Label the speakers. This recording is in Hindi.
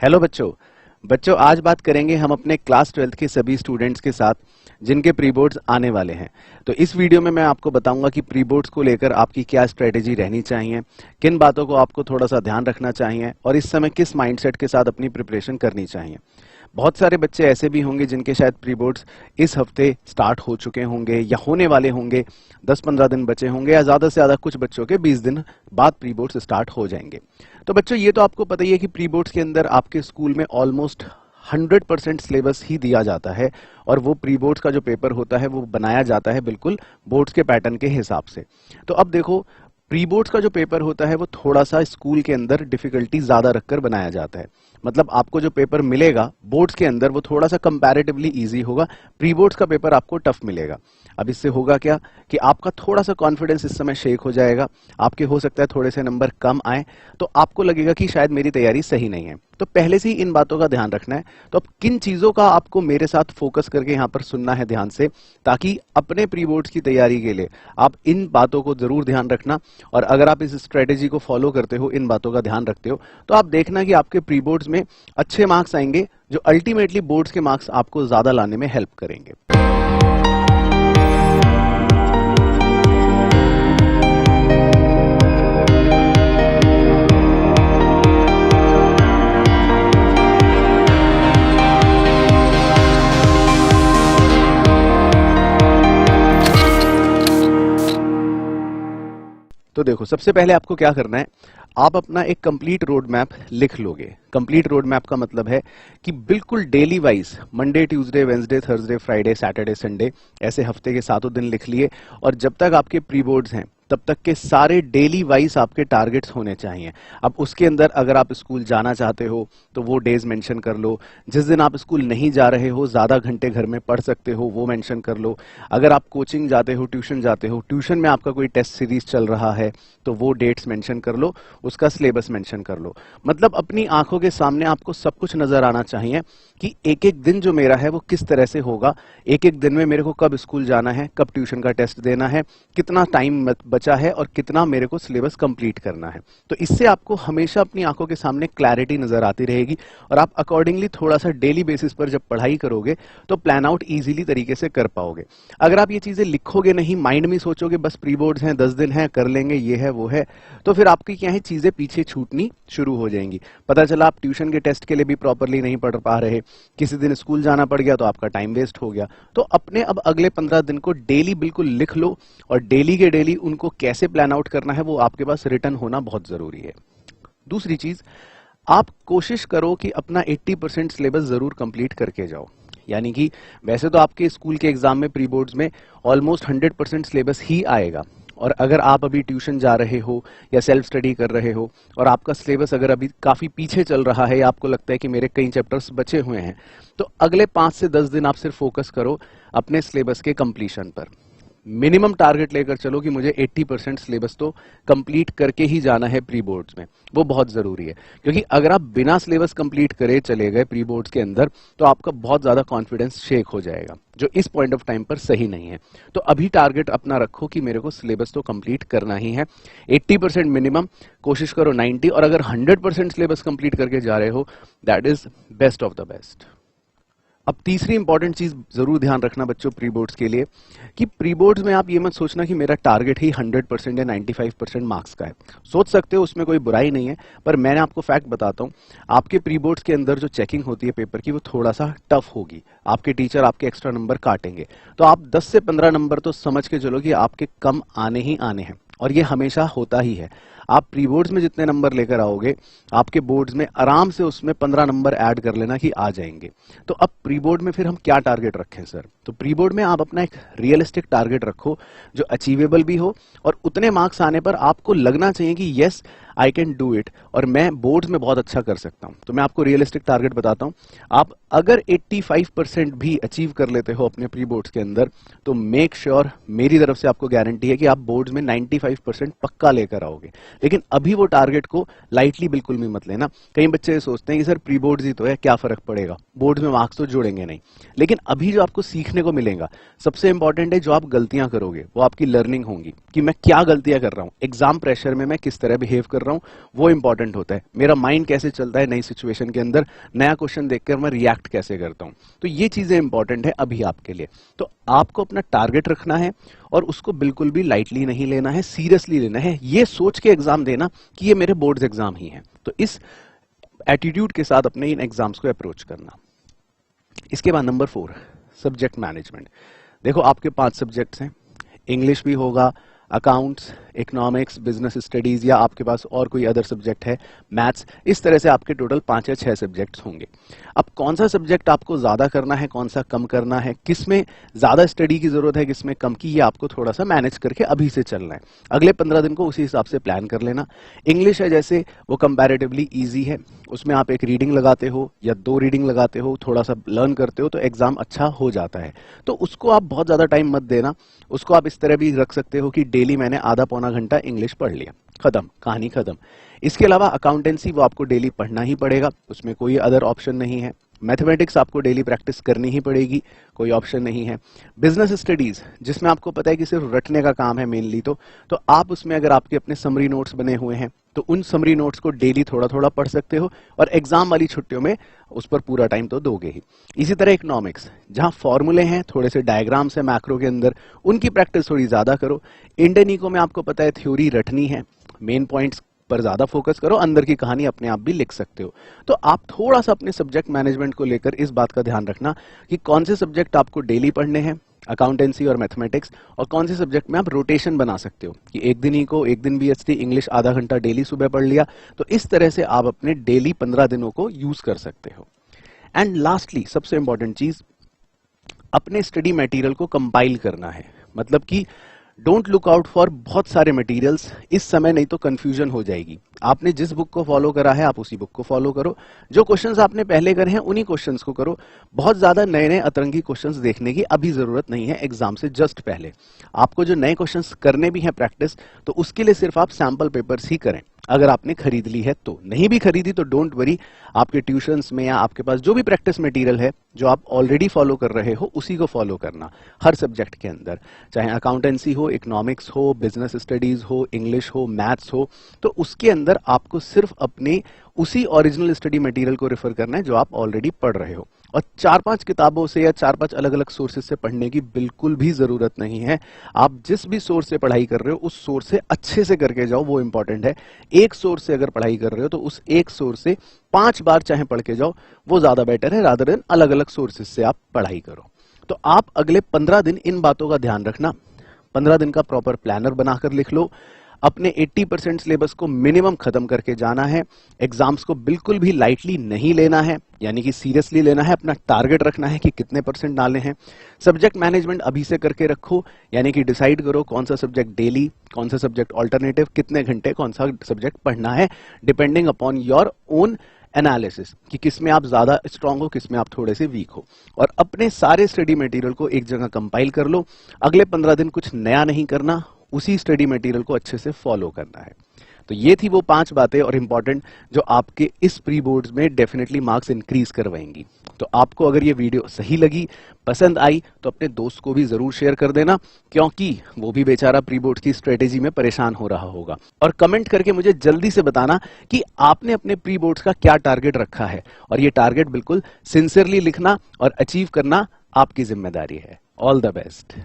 Speaker 1: हेलो बच्चों। आज बात करेंगे हम अपने क्लास 12th के सभी स्टूडेंट्स के साथ जिनके प्री बोर्ड्स आने वाले हैं। तो इस वीडियो में मैं आपको बताऊंगा कि प्री बोर्ड्स को लेकर आपकी क्या स्ट्रेटेजी रहनी चाहिए, किन बातों को आपको थोड़ा सा ध्यान रखना चाहिए और इस समय किस माइंडसेट के साथ अपनी प्रिपरेशन करनी चाहिए। बहुत सारे बच्चे ऐसे भी होंगे जिनके शायद प्री बोर्ड्स इस हफ्ते स्टार्ट हो चुके होंगे या होने वाले होंगे, 10-15 दिन बचे होंगे या ज़्यादा से ज़्यादा कुछ बच्चों के 20 दिन बाद प्री बोर्ड्स स्टार्ट हो जाएंगे। तो बच्चों ये तो आपको पता ही है कि प्री बोर्ड्स के अंदर आपके स्कूल में ऑलमोस्ट 100% सिलेबस ही दिया जाता है और वो प्री बोर्ड्स का जो पेपर होता है वो बनाया जाता है बिल्कुल बोर्ड्स के पैटर्न के हिसाब से। तो अब देखो, प्री बोर्ड्स का जो पेपर होता है वो थोड़ा सा स्कूल के अंदर डिफिकल्टी ज्यादा रखकर बनाया जाता है। मतलब आपको जो पेपर मिलेगा बोर्ड्स के अंदर वो थोड़ा सा कंपैरेटिवली इजी होगा, प्री बोर्ड्स का पेपर आपको टफ मिलेगा। अब इससे होगा क्या कि आपका थोड़ा सा कॉन्फिडेंस इस समय शेक हो जाएगा, आपके हो सकता है थोड़े से नंबर कम आए, तो आपको लगेगा कि शायद मेरी तैयारी सही नहीं है। तो पहले से ही इन बातों का ध्यान रखना है। तो अब किन चीजों का आपको मेरे साथ फोकस करके यहाँ पर सुनना है ध्यान से, ताकि अपने प्री बोर्ड्स की तैयारी के लिए आप इन बातों को जरूर ध्यान रखना। और अगर आप इस स्ट्रेटेजी को फॉलो करते हो, इन बातों का ध्यान रखते हो, तो आप देखना कि आपके प्री बोर्ड्स में अच्छे मार्क्स आएंगे जो अल्टीमेटली बोर्ड्स के मार्क्स आपको ज्यादा लाने में हेल्प करेंगे। तो देखो, सबसे पहले आपको क्या करना है, आप अपना एक कंप्लीट रोड मैप लिख लोगे। कंप्लीट रोड मैप का मतलब है कि बिल्कुल daily wise Monday, Tuesday, Wednesday, Thursday, Friday, Saturday, Sunday, ऐसे हफ्ते के 7 दिन लिख लिए। और जब तक आपके प्री बोर्ड्स हैं तब तक के सारे डेली वाइज आपके टारगेट्स होने चाहिए। अब उसके अंदर अगर आप स्कूल जाना चाहते हो तो वो डेज मेंशन कर लो। जिस दिन आप स्कूल नहीं जा रहे हो, ज्यादा घंटे घर में पढ़ सकते हो, वो मेंशन कर लो। अगर आप कोचिंग जाते हो, ट्यूशन जाते हो, ट्यूशन में आपका कोई टेस्ट सीरीज चल रहा है तो वो डेट्स मेंशन कर लो, उसका सिलेबस मेंशन कर लो। मतलब अपनी आंखों के सामने आपको सब कुछ नजर आना चाहिए कि एक एक दिन जो मेरा है वो किस तरह से होगा, एक एक दिन में मेरे को कब स्कूल जाना है, कब ट्यूशन का टेस्ट देना है, कितना टाइम बचा है और कितना मेरे को सिलेबस कंप्लीट करना है। तो इससे आपको हमेशा अपनी आंखों के सामने क्लैरिटी नजर आती रहेगी और आप अकॉर्डिंगली थोड़ा सा डेली बेसिस पर जब पढ़ाई करोगे तो प्लान आउट इजीली तरीके से कर पाओगे। अगर आप ये चीजें लिखोगे नहीं, माइंड में सोचोगे बस प्री बोर्ड्स हैं, 10 दिन हैं, कर लेंगे, ये है वो है, तो फिर आपकी क्या है, चीजें पीछे छूटनी शुरू हो जाएंगी। पता चला आप ट्यूशन के टेस्ट के लिए भी प्रॉपरली नहीं पढ़ पा रहे, किसी दिन स्कूल जाना पड़ गया तो आपका टाइम वेस्ट हो गया। तो अपने अब अगले 15 दिन को डेली बिल्कुल लिख लो और डेली के डेली उनको कैसे प्लान आउट करना है वो आपके पास रिटर्न होना बहुत जरूरी है। दूसरी चीज, आप कोशिश करो कि अपना 80% सिलेबस जरूर कंप्लीट करके जाओ। यानी कि वैसे तो आपके स्कूल के एग्जाम में प्री बोर्ड्स में ऑलमोस्ट 100% सिलेबस ही आएगा, और अगर आप अभी ट्यूशन जा रहे हो या सेल्फ स्टडी कर रहे हो और आपका सिलेबस अगर अभी काफी पीछे चल रहा है या आपको लगता है कि मेरे कई चैप्टर्स बचे हुए हैं, तो अगले 5 से 10 दिन आप सिर्फ फोकस करो अपने सिलेबस के कंप्लीशन पर। मिनिमम टारगेट लेकर चलो कि मुझे 80% सिलेबस तो कंप्लीट करके ही जाना है प्री बोर्ड्स में। वो बहुत जरूरी है, क्योंकि अगर आप बिना सिलेबस कंप्लीट करे चले गए प्री बोर्ड्स के अंदर तो आपका बहुत ज्यादा कॉन्फिडेंस शेक हो जाएगा, जो इस पॉइंट ऑफ टाइम पर सही नहीं है। तो अभी टारगेट अपना रखो कि मेरे को सिलेबस तो कंप्लीट करना ही है, 80% मिनिमम, कोशिश करो 90, और अगर 100% सिलेबस कंप्लीट करके जा रहे हो that is best of the best. अब तीसरी इंपॉर्टेंट चीज जरूर ध्यान रखना बच्चों प्री बोर्ड्स के लिए, कि प्री बोर्ड्स में आप ये मत सोचना कि मेरा टारगेट ही 100% या 95% मार्क्स का है। सोच सकते हो, उसमें कोई बुराई नहीं है, पर मैंने आपको फैक्ट बताता हूँ, आपके प्री बोर्ड्स के अंदर जो चेकिंग होती है पेपर की वो थोड़ा सा टफ होगी। आपके टीचर आपके एक्स्ट्रा नंबर काटेंगे, तो आप 10 से 15 नंबर तो समझ के चलो कि आपके कम आने ही आने हैं, और ये हमेशा होता ही है। आप प्री बोर्ड्स में जितने नंबर लेकर आओगे, आपके बोर्ड्स में आराम से उसमें 15 नंबर ऐड कर लेना कि आ जाएंगे। तो अब प्री बोर्ड में फिर हम क्या टारगेट रखें सर? तो प्री बोर्ड में आप अपना एक रियलिस्टिक टारगेट रखो जो अचीवेबल भी हो, और उतने मार्क्स आने पर आपको लगना चाहिए कि yes I can do it, और मैं बोर्ड्स में बहुत अच्छा कर सकता हूं। तो मैं आपको रियलिस्टिक टारगेट बताता हूं, आप अगर 85% भी अचीव कर लेते हो अपने प्री बोर्ड्स के अंदर, तो मेक श्योर, मेरी तरफ से आपको गारंटी है कि आप बोर्ड्स में 95% पक्का लेकर आओगे। लेकिन अभी वो टारगेट को लाइटली बिल्कुल भी मत लेना। कई बच्चे ये सोचते हैं कि सर प्री बोर्ड्स ही तो है, क्या फर्क पड़ेगा, बोर्ड्स में मार्क्स तो जोड़ेंगे नहीं। लेकिन अभी जो आपको सीखने को मिलेगा, सबसे इंपॉर्टेंट है जो आप गलतियां करोगे वो आपकी लर्निंग होंगी, कि मैं क्या गलतियां कर रहा हूं, एग्जाम प्रेशर में मैं किस तरह बिहेव कर रहा हूं, वो इंपॉर्टेंट होता है। मेरा माइंड कैसे चलता है नई सिचुएशन के अंदर, नया क्वेश्चन देखकर मैं रिएक्ट कैसे करता हूं। तो ये चीजें इंपॉर्टेंट है अभी आपके लिए। तो आपको अपना टारगेट रखना है और उसको बिल्कुल भी लाइटली नहीं लेना है, सीरियसली लेना है, ये सोच के एग्जाम देना कि ये मेरे बोर्ड्स एग्जाम ही हैं। तो इस एटीट्यूड के साथ अपने इन एग्जाम्स को अप्रोच करना। इसके बाद नंबर 4, सब्जेक्ट मैनेजमेंट। देखो आपके 5 सब्जेक्ट्स हैं, इंग्लिश भी होगा, अकाउंट्स, इकोनॉमिक्स, बिजनेस स्टडीज, या आपके पास और कोई अदर सब्जेक्ट है, मैथ्स, इस तरह से आपके टोटल 5 या 6 सब्जेक्ट्स होंगे। अब कौन सा सब्जेक्ट आपको ज्यादा करना है, कौन सा कम करना है, किस में ज्यादा स्टडी की जरूरत है, किस में कम की, ये आपको थोड़ा सा मैनेज करके अभी से चलना है। अगले 15 दिन को उसी हिसाब से प्लान कर लेना। इंग्लिश है जैसे, वो कंपैरेटिवली ईजी है, उसमें आप एक रीडिंग लगाते हो या 2 रीडिंग लगाते हो, थोड़ा सा लर्न करते हो तो एग्जाम अच्छा हो जाता है। तो उसको आप बहुत ज्यादा टाइम मत देना। उसको आप इस तरह भी रख सकते हो कि डेली मैंने आधा पौना घंटा इंग्लिश पढ़ लिया, खत्म, कहानी खत्म। इसके अलावा अकाउंटेंसी वो आपको डेली पढ़ना ही पड़ेगा, उसमें कोई अदर ऑप्शन नहीं है। मैथमेटिक्स आपको डेली प्रैक्टिस करनी ही पड़ेगी, कोई ऑप्शन नहीं है। बिजनेस स्टडीज जिसमें आपको पता है कि सिर्फ रटने का काम है मेनली, तो आप उसमें अगर आपके अपने समरी नोट्स बने हुए हैं तो उन समरी नोट्स को डेली थोड़ा थोड़ा पढ़ सकते हो, और एग्जाम वाली छुट्टियों में उस पर पूरा टाइम तो दोगे ही। इसी तरह इकोनॉमिक्स, जहां फॉर्मूले हैं, थोड़े से डायग्राम्स है मैक्रो के अंदर, उनकी प्रैक्टिस थोड़ी ज्यादा करो। इंडियन इको में आपको पता है थ्योरी रटनी है, मेन पॉइंट्स पर ज्यादा फोकस करो, अंदर की कहानी अपने आप भी लिख सकते हो। तो आप थोड़ा सा अपने सब्जेक्ट मैनेजमेंट को लेकर इस बात का ध्यान रखना कि कौन से सब्जेक्ट आपको डेली पढ़ने हैं, अकाउंटेंसी और मैथमेटिक्स, और कौन से सब्जेक्ट में आप रोटेशन बना सकते हो कि एक दिन ही को, एक दिन बीएसटी इंग्लिश आधा घंटा डेली सुबह पढ़ लिया। तो इस तरह से आप अपने डेली 15 दिनों को यूज कर सकते हो। एंड लास्टली सबसे इंपॉर्टेंट चीज, अपने स्टडी मटेरियल को कंपाइल करना है। मतलब कि डोंट लुक आउट फॉर बहुत सारे मटेरियल्स इस समय, नहीं तो कंफ्यूजन हो जाएगी। आपने जिस बुक को फॉलो करा है आप उसी बुक को फॉलो करो, जो क्वेश्चंस आपने पहले करे हैं उन्हीं क्वेश्चंस को करो। बहुत ज्यादा नए नए अतरंगी क्वेश्चंस देखने की अभी जरूरत नहीं है एग्जाम से जस्ट पहले। आपको जो नए क्वेश्चंस करने भी हैं प्रैक्टिस, तो उसके लिए सिर्फ आप सैंपल पेपर्स ही करें, अगर आपने खरीद ली है तो। नहीं भी खरीदी तो डोंट वरी, आपके ट्यूशंस में या आपके पास जो भी प्रैक्टिस मटेरियल है जो आप ऑलरेडी फॉलो कर रहे हो उसी को फॉलो करना हर सब्जेक्ट के अंदर, चाहे अकाउंटेंसी हो, इकोनॉमिक्स हो, बिजनेस स्टडीज हो, इंग्लिश हो, मैथ्स हो। तो उसके अंदर आपको सिर्फ अपने उसी ओरिजिनल स्टडी मटेरियल को रेफर करना है जो आप ऑलरेडी पढ़ रहे हो, और 4-5 किताबों से या 4-5 अलग अलग सोर्सेज से पढ़ने की बिल्कुल भी जरूरत नहीं है। आप जिस भी सोर्स से पढ़ाई कर रहे हो उस सोर्स से अच्छे से करके जाओ, वो इंपॉर्टेंट है। एक सोर्स से अगर पढ़ाई कर रहे हो तो उस एक सोर्स से 5 बार चाहे पढ़ के जाओ, वो ज्यादा बेटर है रादर देन अलग अलग सोर्सेज से आप पढ़ाई करो। तो आप अगले 15 दिन इन बातों का ध्यान रखना। 15 दिन का प्रॉपर प्लानर बनाकर लिख लो। अपने 80% सिलेबस को मिनिमम खत्म करके जाना है। एग्जाम्स को बिल्कुल भी लाइटली नहीं लेना है, यानी कि सीरियसली लेना है। अपना टारगेट रखना है कि कितने % डाले हैं। सब्जेक्ट मैनेजमेंट अभी से करके रखो, यानी कि डिसाइड करो कौन सा सब्जेक्ट डेली, कौन सा सब्जेक्ट ऑल्टरनेटिव, कितने घंटे कौन सा सब्जेक्ट पढ़ना है, depending upon your own analysis कि किसमें आप ज्यादा स्ट्रांग हो, किसमें आप थोड़े से वीक हो। और अपने सारे स्टडी मटेरियल को एक जगह कंपाइल कर लो। अगले 15 दिन कुछ नया नहीं करना, उसी स्टडी मटेरियल को अच्छे से फॉलो करना है। तो ये थी वो 5 बातें और इंपॉर्टेंट जो आपके इस प्री बोर्ड्स में डेफिनेटली मार्क्स इंक्रीज करवाएंगी। तो आपको अगर ये वीडियो सही लगी, पसंद आई, तो अपने दोस्त को भी जरूर शेयर कर देना, क्योंकि वो भी बेचारा प्री बोर्ड की स्ट्रेटेजी में परेशान हो रहा होगा। और कमेंट करके मुझे जल्दी से बताना कि आपने अपने प्री बोर्ड्स का क्या टारगेट रखा है, और ये टारगेट बिल्कुल सिंसियरली लिखना और अचीव करना आपकी जिम्मेदारी है। All the best.